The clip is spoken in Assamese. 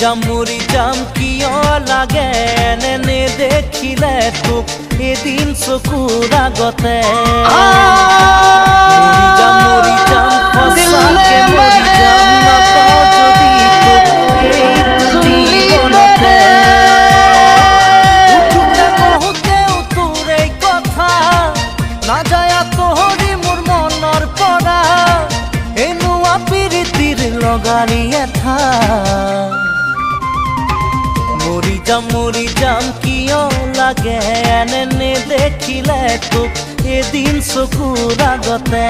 মৰি যাম কিয় লাগে এনে দেখিলে তোক এদিন চকুৰ আগতে মৰি যাম সঁচাকে মৰি যাম নাপাওঁ যদি তোক এই জীৱনতে উঠোতে বহোতেও তোৰ এই কথা নাযায় আঁতৰি মোৰ মনৰ পৰা এনেকুৱা প্ৰীতিৰ লগাৰী এঠা মৰি যাম কিয় লাগে এনে দেখিলে তোক এদিন চকুৰ আগতে